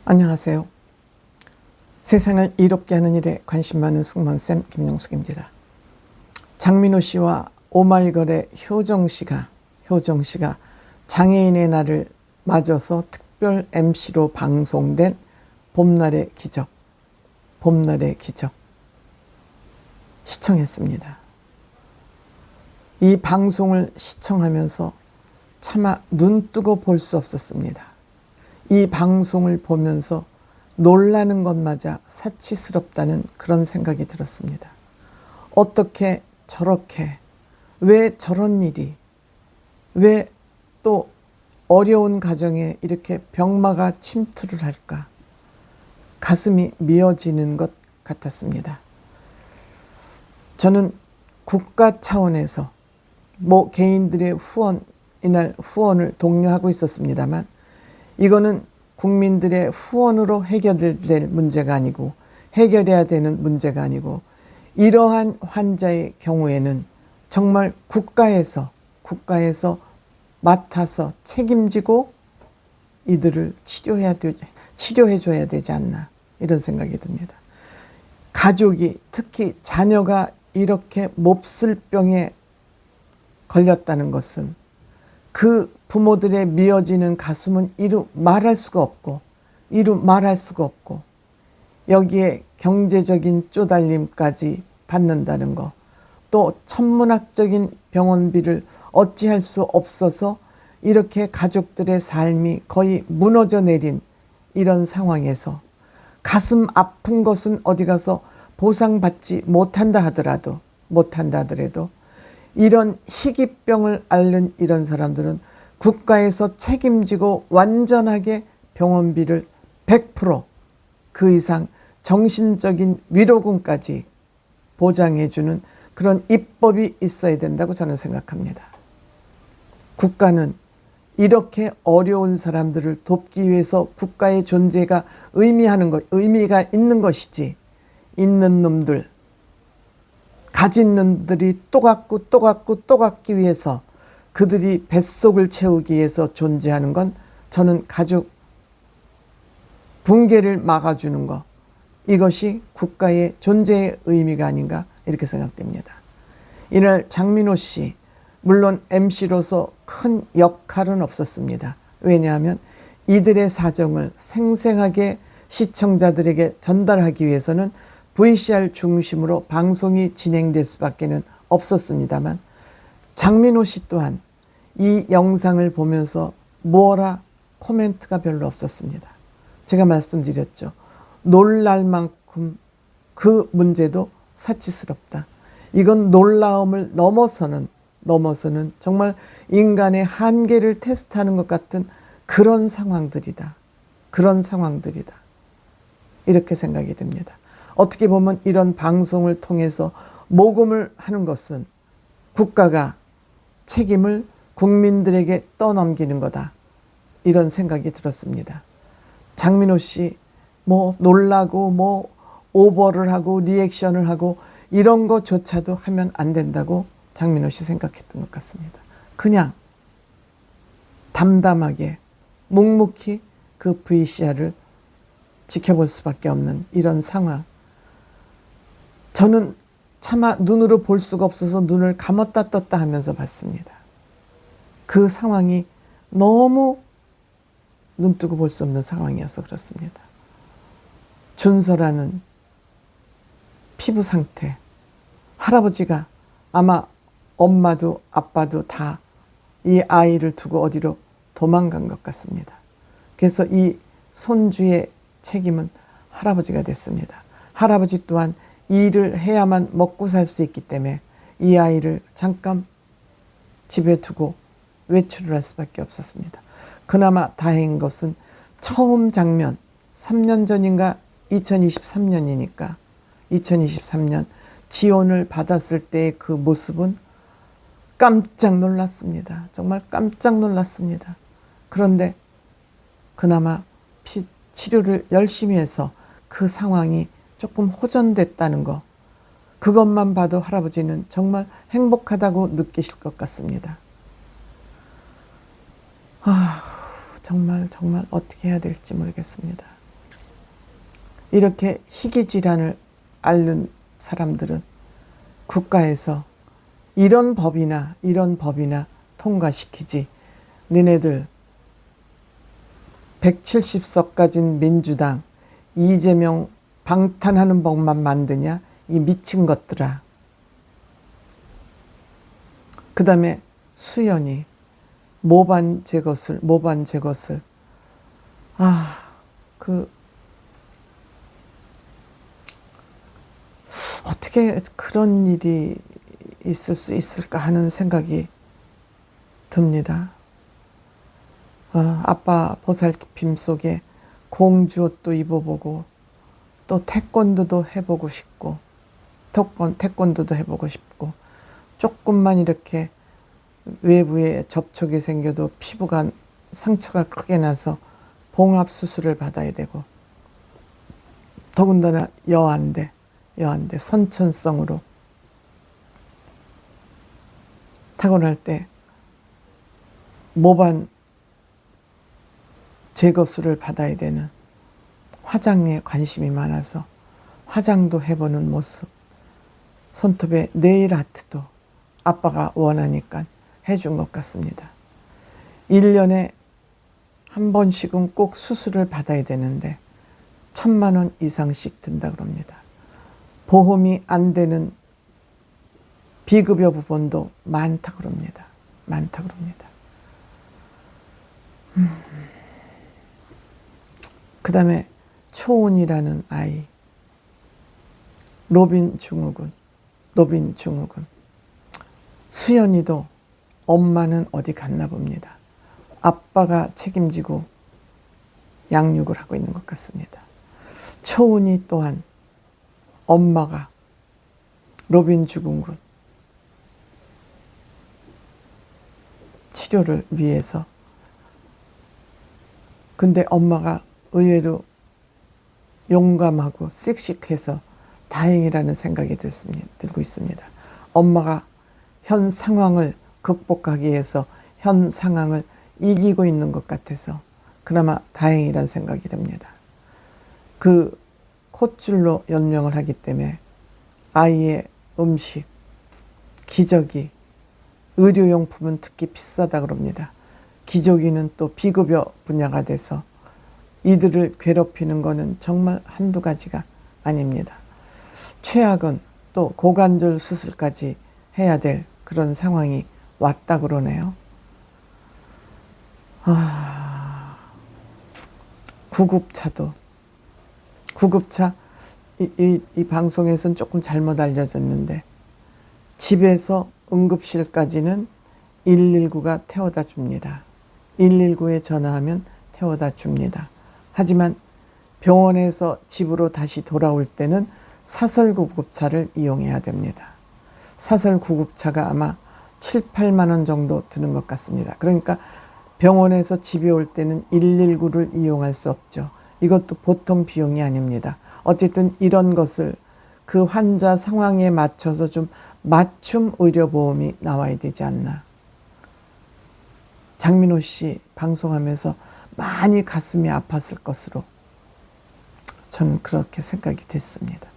안녕하세요. 세상을 이롭게 하는 일에 관심 많은 승무원쌤 김용숙입니다. 장민호 씨와 오마이걸의 효정 씨가 장애인의 날을 맞아서 특별 MC로 방송된 봄날의 기적 시청했습니다. 이 방송을 시청하면서 차마 눈뜨고 볼 수 없었습니다. 이 방송을 보면서 놀라는 것마저 사치스럽다는 그런 생각이 들었습니다. 어떻게 저렇게, 왜 저런 일이, 왜 또 어려운 가정에 이렇게 병마가 침투를 할까? 가슴이 미어지는 것 같았습니다. 저는 국가 차원에서 개인들의 이날 후원을 독려하고 있었습니다만, 이거는 국민들의 후원으로 해결될 문제가 아니고, 해결해야 되는 문제가 아니고, 이러한 환자의 경우에는 정말 국가에서 맡아서 책임지고 이들을 치료해줘야 되지 않나, 이런 생각이 듭니다. 가족이, 특히 자녀가 이렇게 몹쓸 병에 걸렸다는 것은 그 부모들의 미어지는 가슴은 이루 말할 수가 없고 여기에 경제적인 쪼달림까지 받는다는 거, 또 천문학적인 병원비를 어찌할 수 없어서 이렇게 가족들의 삶이 거의 무너져 내린 이런 상황에서 가슴 아픈 것은 어디 가서 보상받지 못한다 하더라도 이런 희귀병을 앓는 이런 사람들은 국가에서 책임지고 완전하게 병원비를 100% 그 이상 정신적인 위로금까지 보장해주는 그런 입법이 있어야 된다고 저는 생각합니다. 국가는 이렇게 어려운 사람들을 돕기 위해서 국가의 존재가 의미가 있는 것이지, 있는 놈들, 가진 놈들이 또 갖기 위해서 그들이 뱃속을 채우기 위해서 존재하는 건, 저는 가족 붕괴를 막아주는 것, 이것이 국가의 존재의 의미가 아닌가, 이렇게 생각됩니다. 이날 장민호 씨, 물론 MC로서 큰 역할은 없었습니다. 왜냐하면 이들의 사정을 생생하게 시청자들에게 전달하기 위해서는 VCR 중심으로 방송이 진행될 수밖에 없었습니다만, 장민호 씨 또한 이 영상을 보면서 뭐라 코멘트가 별로 없었습니다. 제가 말씀드렸죠. 놀랄 만큼 그 문제도 사치스럽다. 이건 놀라움을 넘어서는 정말 인간의 한계를 테스트하는 것 같은 그런 상황들이다. 이렇게 생각이 듭니다. 어떻게 보면 이런 방송을 통해서 모금을 하는 것은 국가가 책임을 국민들에게 떠넘기는 거다, 이런 생각이 들었습니다. 장민호 씨 놀라고 오버를 하고 리액션을 하고 이런 것조차도 하면 안 된다고 장민호 씨 생각했던 것 같습니다. 그냥 담담하게 묵묵히 그 VCR을 지켜볼 수밖에 없는 이런 상황. 저는 차마 눈으로 볼 수가 없어서 눈을 감았다 떴다 하면서 봤습니다. 그 상황이 너무 눈뜨고 볼 수 없는 상황이어서 그렇습니다. 준설하는 피부 상태, 할아버지가 아마 엄마도 아빠도 다 이 아이를 두고 어디로 도망간 것 같습니다. 그래서 이 손주의 책임은 할아버지가 됐습니다. 할아버지 또한 일을 해야만 먹고 살 수 있기 때문에 이 아이를 잠깐 집에 두고 외출을 할 수밖에 없었습니다. 그나마 다행인 것은 처음 장면, 3년 전인가 2023년이니까 2023년 지원을 받았을 때의 그 모습은 깜짝 놀랐습니다. 정말 깜짝 놀랐습니다. 그런데 그나마 치료를 열심히 해서 그 상황이 조금 호전됐다는 거, 그것만 봐도 할아버지는 정말 행복하다고 느끼실 것 같습니다. 정말 어떻게 해야 될지 모르겠습니다. 이렇게 희귀 질환을 앓는 사람들은 국가에서 이런 법이나 통과시키지, 니네들 170석 가진 민주당 이재명 방탄하는 법만 만드냐, 이 미친 것들아. 그 다음에 수연이 모반 제거술 어떻게 그런 일이 있을 수 있을까 하는 생각이 듭니다. 아빠 보살핌 속에 공주옷도 입어보고 또 태권도도 해보고 싶고 조금만 이렇게 외부에 접촉이 생겨도 피부가 상처가 크게 나서 봉합 수술을 받아야 되고, 더군다나 여아인데 선천성으로 타고날 때 모반 제거술을 받아야 되는, 화장에 관심이 많아서 화장도 해보는 모습, 손톱에 네일 아트도 아빠가 원하니까 해준 것 같습니다. 1년에 한 번씩은 꼭 수술을 받아야 되는데 1,000만 원 이상씩 든다 그럽니다. 보험이 안 되는 비급여 부분도 많다 그럽니다. 그 다음에 초은이라는 아이, 로빈 증후군. 수연이도 엄마는 어디 갔나 봅니다. 아빠가 책임지고 양육을 하고 있는 것 같습니다. 초은이 또한 엄마가 로빈 증후군 치료를 위해서, 근데 엄마가 의외로 용감하고 씩씩해서 다행이라는 생각이 들고 있습니다. 엄마가 현 상황을 극복하기 위해서 현 상황을 이기고 있는 것 같아서 그나마 다행이라는 생각이 듭니다. 그 콧줄로 연명을 하기 때문에 아이의 음식, 기저귀, 의료용품은 특히 비싸다 그럽니다. 기저귀는 또 비급여 분야가 돼서 이들을 괴롭히는 거는 정말 한두 가지가 아닙니다. 최악은 또 고관절 수술까지 해야 될 그런 상황이 왔다 그러네요. 구급차 이 방송에서는 조금 잘못 알려졌는데, 집에서 응급실까지는 119가 태워다 줍니다. 119에 전화하면 태워다 줍니다. 하지만 병원에서 집으로 다시 돌아올 때는 사설 구급차를 이용해야 됩니다. 사설 구급차가 아마 7, 8만 원 정도 드는 것 같습니다. 그러니까 병원에서 집에 올 때는 119를 이용할 수 없죠. 이것도 보통 비용이 아닙니다. 어쨌든 이런 것을 그 환자 상황에 맞춰서 좀 맞춤 의료보험이 나와야 되지 않나. 장민호 씨 방송하면서 많이 가슴이 아팠을 것으로 저는 그렇게 생각이 됐습니다.